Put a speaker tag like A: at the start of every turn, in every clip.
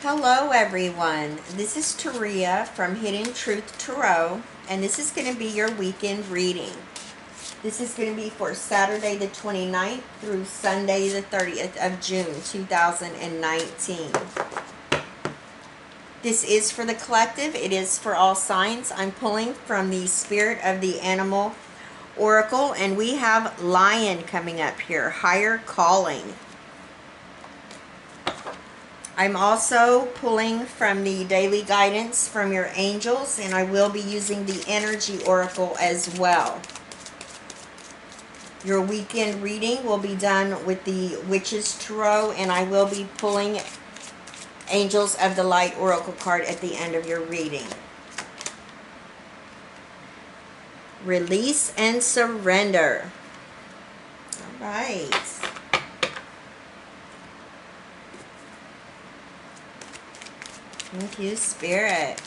A: Hello everyone, this is TARIA from Hidden Truth Tarot, and this is going to be your weekend reading. This is going to be for Saturday the 29th through Sunday the 30th of June 2019. This is for the collective, it is for all signs. I'm pulling from the Spirit of the Animal Oracle, and we have Lion coming up here, Higher Calling. I'm also pulling from the daily guidance from your angels, and I will be using the energy oracle as well. Your weekend reading will be done with the Witch's Tarot, and I will be pulling Angels of the Light oracle card at the end of your reading. Release and surrender. All right. Thank you, Spirit.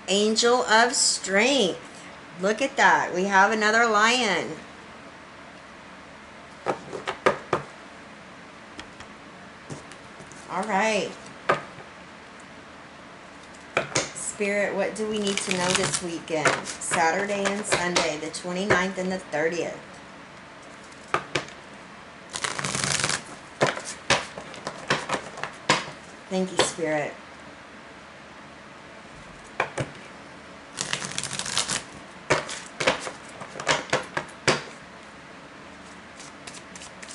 A: Angel of Strength. Look at that. We have another lion. All right. Spirit, what do we need to know this weekend? Saturday and Sunday, the 29th and the 30th. Thank you, Spirit.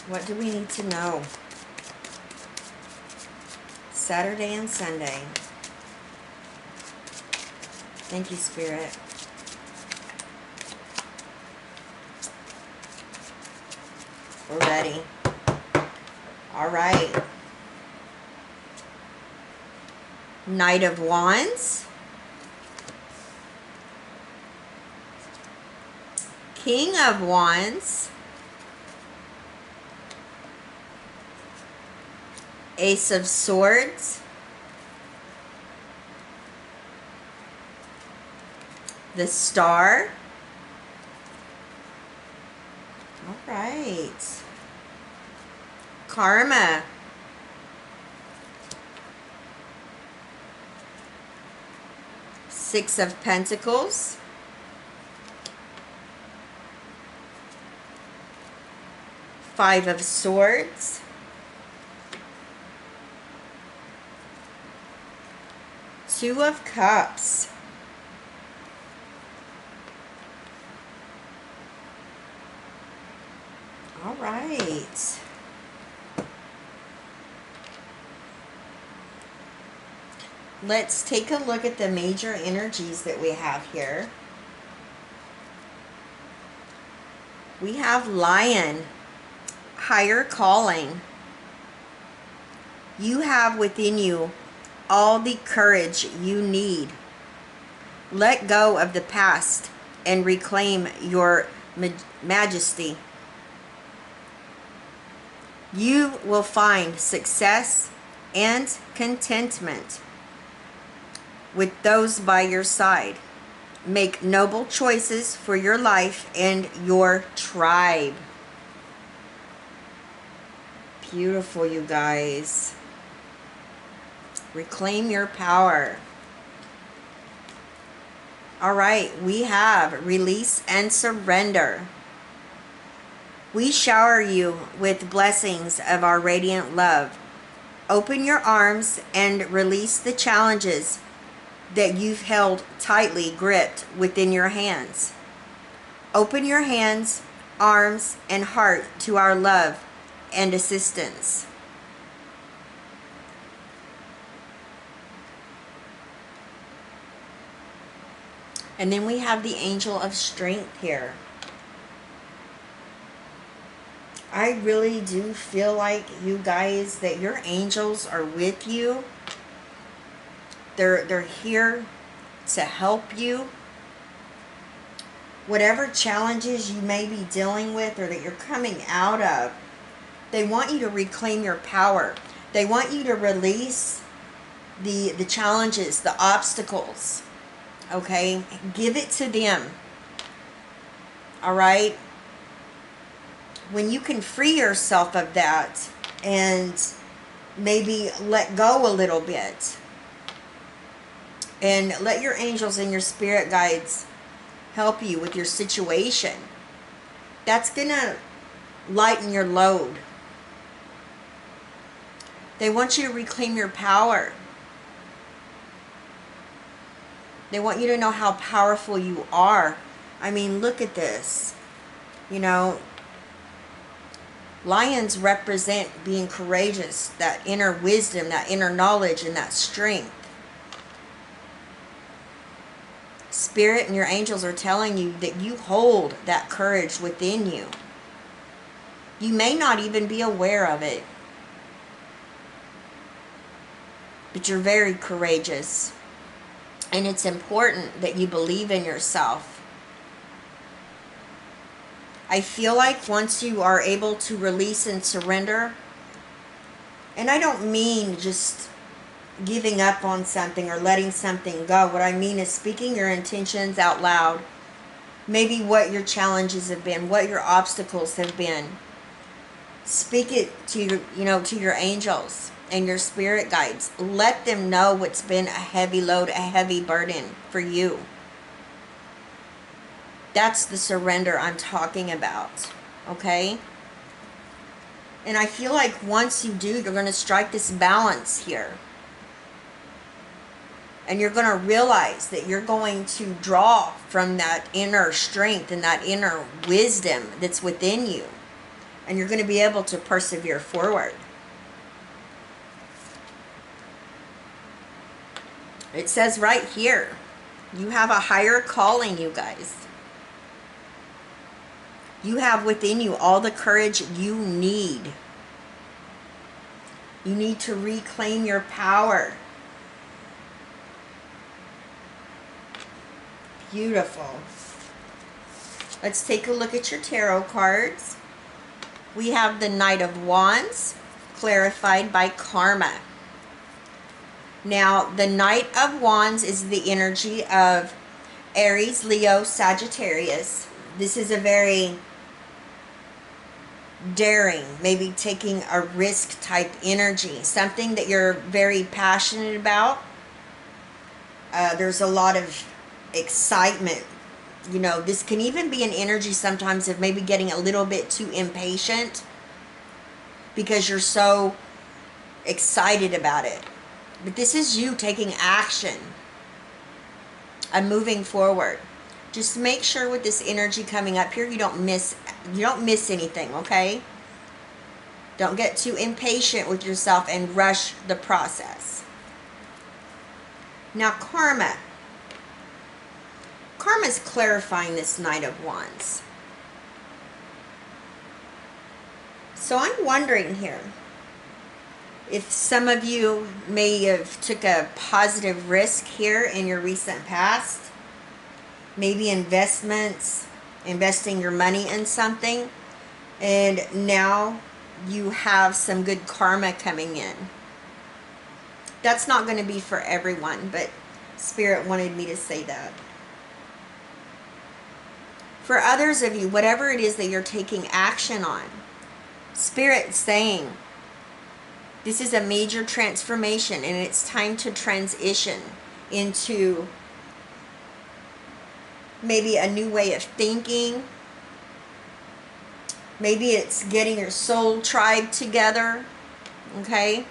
A: What do we need to know? Saturday and Sunday. Thank you, Spirit. We're ready. All right. Knight of Wands, King of Wands, Ace of Swords, the Star. All right. Karma. Six of Pentacles, Five of Swords, Two of Cups, all right. Let's take a look at the major energies that we have here. We have Lion, Higher Calling. You have within you all the courage you need. Let go of the past and reclaim your majesty. You will find success and contentment with those by your side. Make noble choices for your life and your tribe. Beautiful, you guys. Reclaim your power. All right, we have release and surrender. We shower you with blessings of our radiant love. Open your arms and release the challenges that you've held tightly gripped within your hands. Open your hands, arms, and heart to our love and assistance. And then we have the Angel of Strength here. I really do feel like, you guys, that your angels are with you. They're here to help you. Whatever challenges you may be dealing with or that you're coming out of, they want you to reclaim your power. They want you to release the challenges, the obstacles. Okay? Give it to them. All right? when you can free yourself of that and maybe let go a little bit and let your angels and your spirit guides help you with your situation, that's gonna lighten your load. They want you to reclaim your power. They want you to know how powerful you are. I mean, look at this. You know, lions represent being courageous, that inner wisdom, that inner knowledge, and that strength. Spirit and your angels are telling you that you hold that courage within you. You may not even be aware of it, but you're very courageous. And it's important that you believe in yourself. I feel like once you are able to release and surrender, and I don't mean just giving up on something or letting something go. What I mean is speaking your intentions out loud. Maybe what your challenges have been, what your obstacles have been. Speak it to to your angels and your spirit guides. Let them know what's been a heavy load, a heavy burden for you. That's the surrender I'm talking about, okay? And I feel like once you do, you're going to strike this balance here. And you're going to realize that you're going to draw from that inner strength and that inner wisdom that's within you. And you're going to be able to persevere forward. It says right here, you have a higher calling, you guys. You have within you all the courage you need. You need to reclaim your power. Beautiful. Let's take a look at your tarot cards. We have the Knight of Wands, clarified by karma. Now, the Knight of Wands is the energy of Aries, Leo, Sagittarius. This is a very daring, maybe taking a risk type energy, something that you're very passionate about. There's a lot of excitement. You know, this can even be an energy sometimes of maybe getting a little bit too impatient because you're so excited about it. But this is you taking action and moving forward. Just make sure with this energy coming up here, you don't miss anything, okay? Don't get too impatient with yourself and rush the process. Now, karma. Karma is clarifying this Knight of Wands. So I'm wondering here, if some of you may have took a positive risk here in your recent past, maybe investments, investing your money in something, and now you have some good karma coming in. That's not going to be for everyone, but Spirit wanted me to say that. For others of you, whatever it is that you're taking action on, Spirit's saying, this is a major transformation and it's time to transition into maybe a new way of thinking. Maybe it's getting your soul tribe together, okay?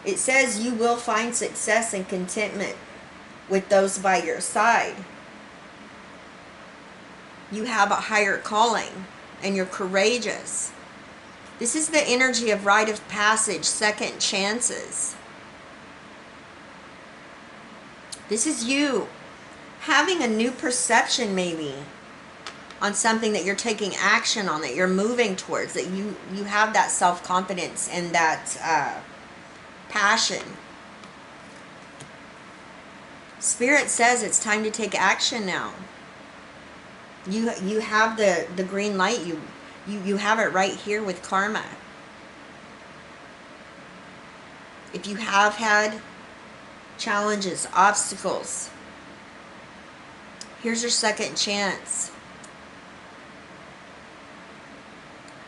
A: It says you will find success and contentment with those by your side. You have a higher calling and you're courageous. This is the energy of rite of passage, second chances. This is you having a new perception maybe on something that you're taking action on, that you're moving towards, that you have that self-confidence and that passion. Spirit says it's time to take action now. You have the green light. You have it right here with karma. If you have had challenges, obstacles, here's your second chance.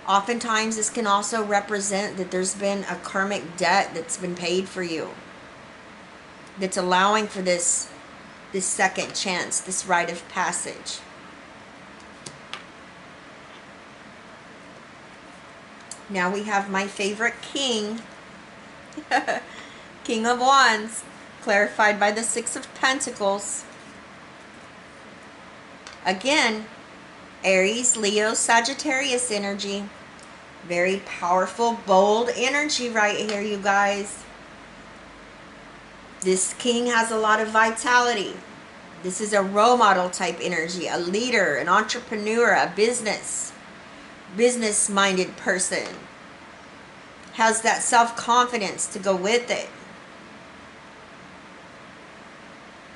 A: Oftentimes, this can also represent that there's been a karmic debt that's been paid for you, that's allowing for this second chance, this rite of passage. Now we have my favorite king, King of Wands, clarified by the Six of Pentacles. Again, Aries, Leo, Sagittarius energy. Very powerful, bold energy right here, you guys. This king has a lot of vitality. This is a role model type energy, a leader, an entrepreneur, a business-minded person. Has that self-confidence to go with it.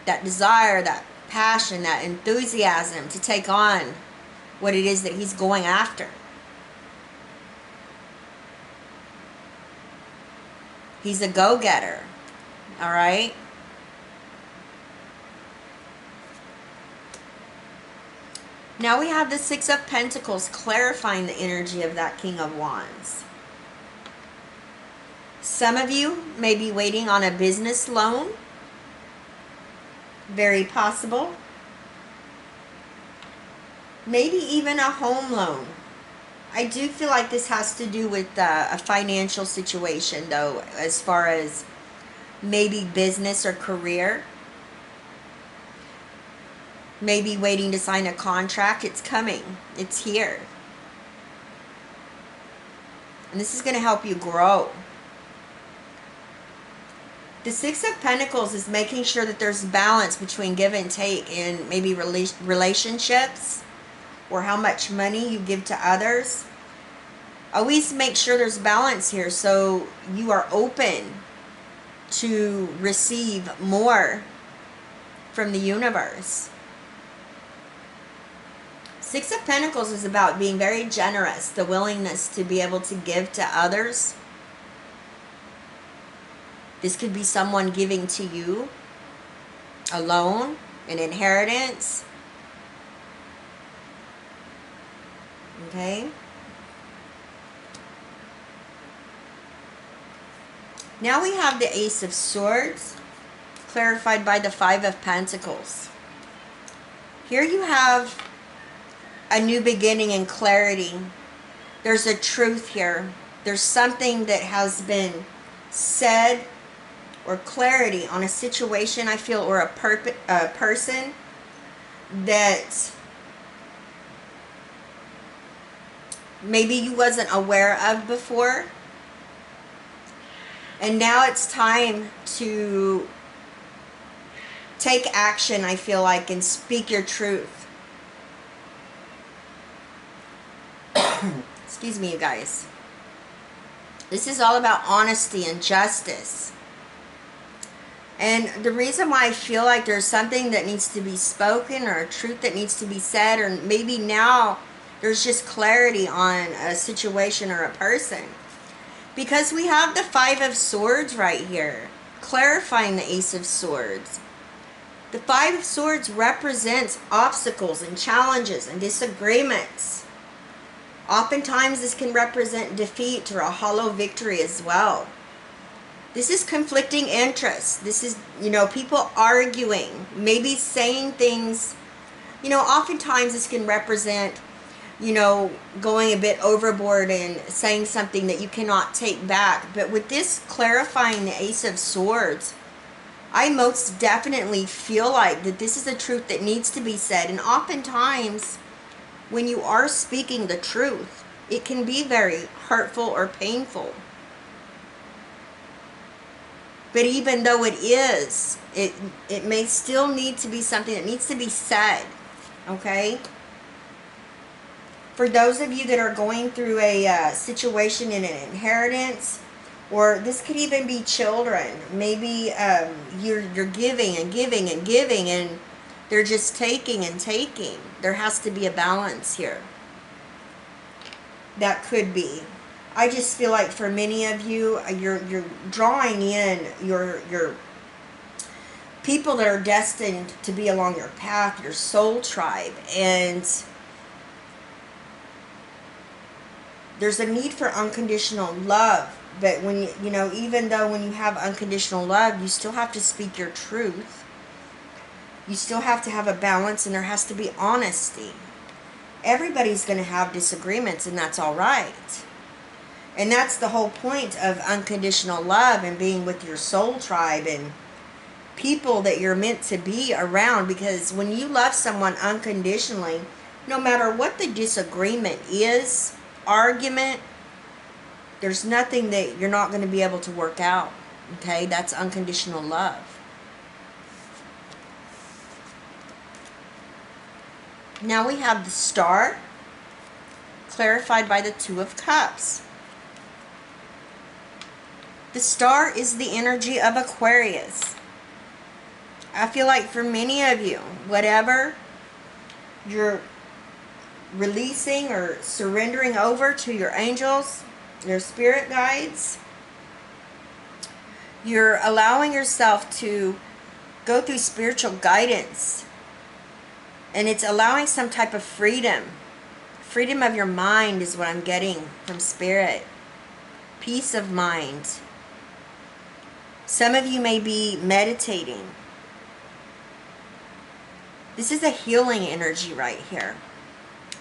A: That desire, that passion, that enthusiasm to take on what it is that he's going after. He's a go-getter. All right? Now we have the Six of Pentacles clarifying the energy of that King of Wands. Some of you may be waiting on a business loan. Very possible. Maybe even a home loan. I do feel like this has to do with a financial situation, though, as far as maybe business or career. Maybe waiting to sign a contract. It's coming. It's here. And this is going to help you grow. The Six of Pentacles is making sure that there's balance between give and take in maybe relationships or how much money you give to others. Always make sure there's balance here so you are open to receive more from the universe. Six of Pentacles is about being very generous, the willingness to be able to give to others. This could be someone giving to you a loan, an inheritance. Okay? Now we have the Ace of Swords, clarified by the Five of Pentacles. Here you have a new beginning and clarity. There's a truth here. There's something that has been said, or clarity on a situation, I feel, or a person that maybe you wasn't aware of before. And now it's time to take action, I feel like, and speak your truth. Excuse me, you guys. This is all about honesty and justice. And the reason why I feel like there's something that needs to be spoken, or a truth that needs to be said, or maybe now there's just clarity on a situation or a person. Because we have the Five of Swords right here, clarifying the Ace of Swords. The Five of Swords represents obstacles and challenges and disagreements. Oftentimes this can represent defeat or a hollow victory as well. This is conflicting interests. This is, people arguing, maybe saying things. Oftentimes this can represent, going a bit overboard and saying something that you cannot take back. But with this clarifying the Ace of Swords, I most definitely feel like that this is a truth that needs to be said. And oftentimes, when you are speaking the truth, it can be very hurtful or painful. But even though it is, it may still need to be something that needs to be said. Okay? For those of you that are going through a situation in an inheritance, or this could even be children. Maybe you're giving and giving and giving, and they're just taking and taking. There has to be a balance here. That could be. I just feel like for many of you, you're drawing in your people that are destined to be along your path, your soul tribe, and There's a need for unconditional love. But when you know, even though when you have unconditional love, you still have to speak your truth. You still have to have a balance, and there has to be honesty. Everybody's going to have disagreements, and that's all right. And that's the whole point of unconditional love and being with your soul tribe and people that you're meant to be around. Because when you love someone unconditionally, no matter what the disagreement is, argument, there's nothing that you're not going to be able to work out. Okay? That's unconditional love. Now we have the Star, clarified by the Two of Cups. The Star is the energy of Aquarius. I feel like for many of you, whatever you're releasing or surrendering over to your angels, your spirit guides, you're allowing yourself to go through spiritual guidance. And it's allowing some type of freedom. Freedom of your mind is what I'm getting from Spirit. Peace of mind. Some of you may be meditating. This is a healing energy right here.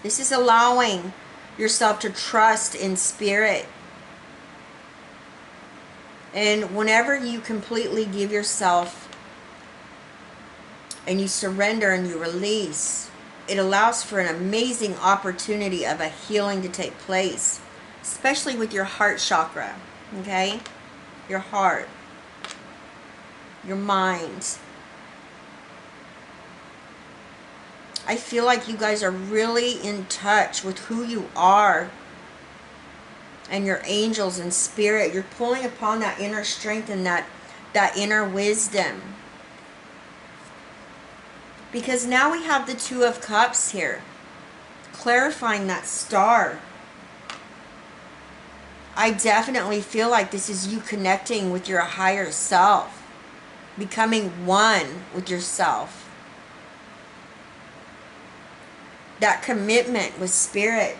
A: This is allowing yourself to trust in Spirit. And whenever you completely give yourself and you surrender and you release, it allows for an amazing opportunity of a healing to take place, especially with your heart chakra, okay? Your heart, your mind. I feel like you guys are really in touch with who you are and your angels and spirit. You're pulling upon that inner strength and that inner wisdom. Because now we have the Two of Cups here, clarifying that Star. I definitely feel like this is you connecting with your higher self, becoming one with yourself. That commitment with Spirit,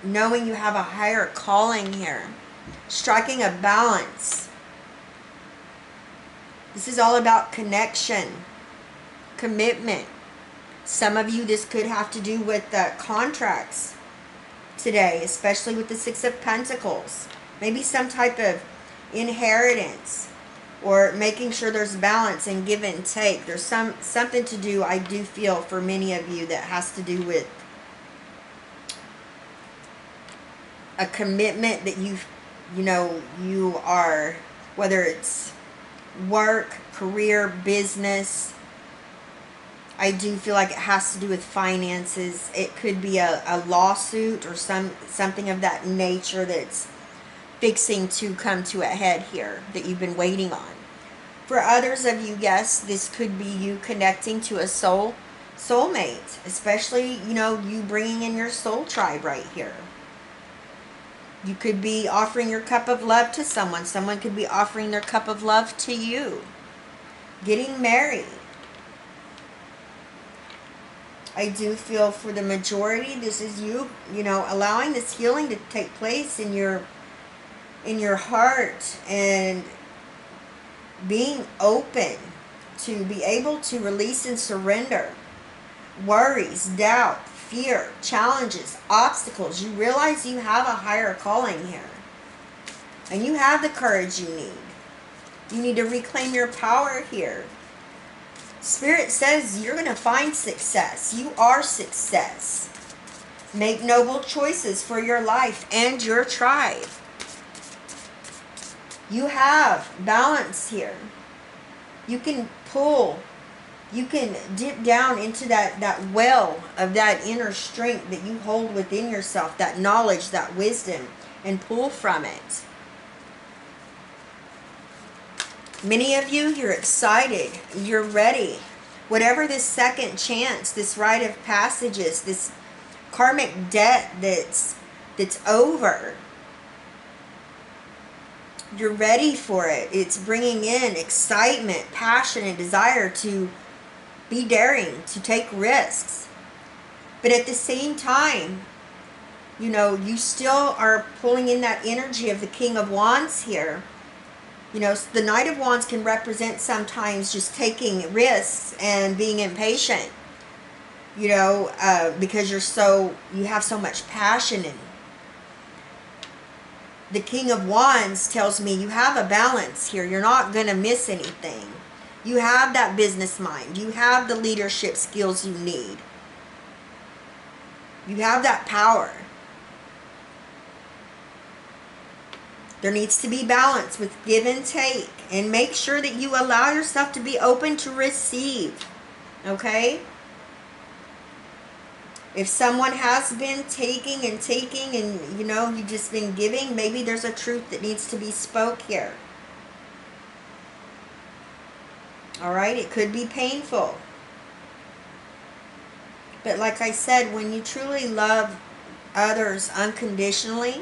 A: knowing you have a higher calling here, striking a balance. This is all about connection, commitment. Some of you, this could have to do with contracts today, especially with the Six of Pentacles. Maybe some type of inheritance, or making sure there's balance and give and take. There's something to do, I do feel, for many of you that has to do with a commitment that you are, whether it's work, career, business. I do feel like it has to do with finances. It could be a lawsuit or something of that nature that's fixing to come to a head here that you've been waiting on. For others of you, yes, this could be you connecting to a soulmate, especially, you bringing in your soul tribe right here. You could be offering your cup of love to someone. Someone could be offering their cup of love to you. Getting married. I do feel for the majority, this is you, allowing this healing to take place in your heart, and being open to be able to release and surrender worries, doubt, fear, challenges, obstacles. You realize you have a higher calling here, and you have the courage you need. You need to reclaim your power here. Spirit says you're going to find success. You are success. Make noble choices for your life and your tribe. You have balance here. You can pull. You can dip down into that well of that inner strength that you hold within yourself, that knowledge, that wisdom, and pull from it. Many of you, you're excited. You're ready. Whatever this second chance, this rite of passage is, this karmic debt that's over, you're ready for it. It's bringing in excitement, passion, and desire to be daring, to take risks. But at the same time, you know, you still are pulling in that energy of the King of Wands here. You know, the Knight of Wands can represent sometimes just taking risks and being impatient. You know, because you have so much passion in you. The King of Wands tells me you have a balance here. You're not going to miss anything. You have that business mind. You have the leadership skills you need. You have that power. There needs to be balance with give and take. And make sure that you allow yourself to be open to receive. Okay? If someone has been taking and, you know, you've just been giving, maybe there's a truth that needs to be spoke here. Alright? It could be painful. But like I said, when you truly love others unconditionally,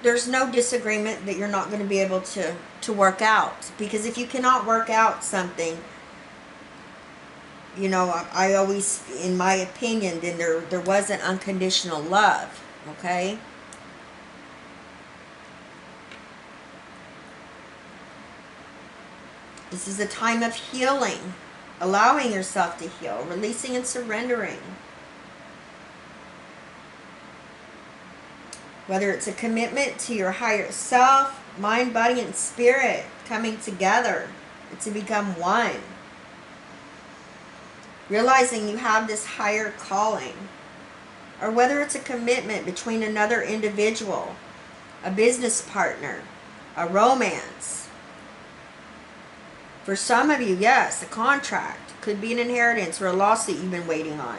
A: there's no disagreement that you're not going to be able to work out. Because if you cannot work out something, you know, I always, in my opinion, then there wasn't unconditional love, okay? This is a time of healing, allowing yourself to heal, releasing and surrendering. Whether it's a commitment to your higher self, mind, body, and spirit coming together to become one. Realizing you have this higher calling. Or whether it's a commitment between another individual, a business partner, a romance. For some of you, yes, a contract. Could be an inheritance or a lawsuit you've been waiting on.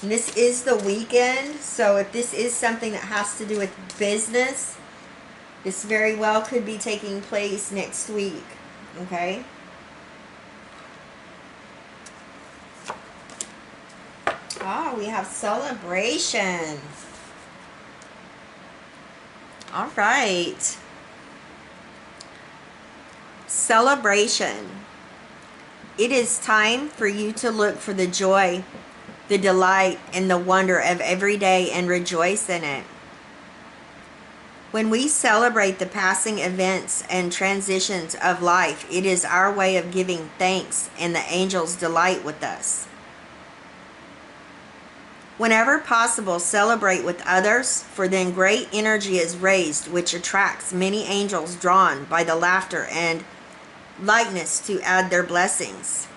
A: And this is the weekend, so if this is something that has to do with business, this very well could be taking place next week. Okay? Ah, we have celebration. All right. Celebration. It is time for you to look for the joy, the delight, and the wonder of every day and rejoice in it. When we celebrate the passing events and transitions of life, it is our way of giving thanks, and the angels delight with us. Whenever possible, celebrate with others, for then great energy is raised, which attracts many angels drawn by the laughter and lightness to add their blessings.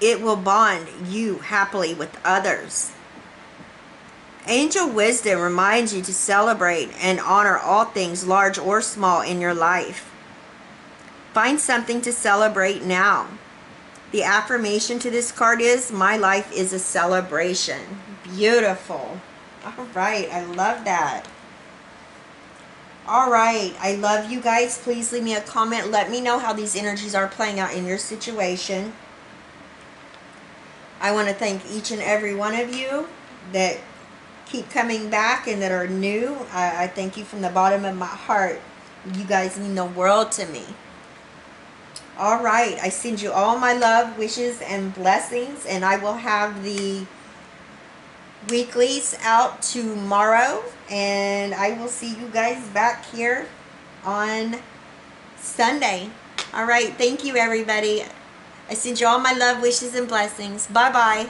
A: It will bond you happily with others. Angel wisdom reminds you to celebrate and honor all things large or small in your life. Find something to celebrate now. The affirmation to this card is, my life is a celebration. Beautiful. All right, I love that. All right, I love you guys. Please leave me a comment. Let me know how these energies are playing out in your situation. I want to thank each and every one of you that keep coming back and that are new. I thank you from the bottom of my heart. You guys mean the world to me. All right, I send you all my love, wishes, and blessings, and I will have the weeklies out tomorrow, and I will see you guys back here on Sunday. All right, thank you, everybody. I send you all my love, wishes, and blessings. Bye-bye.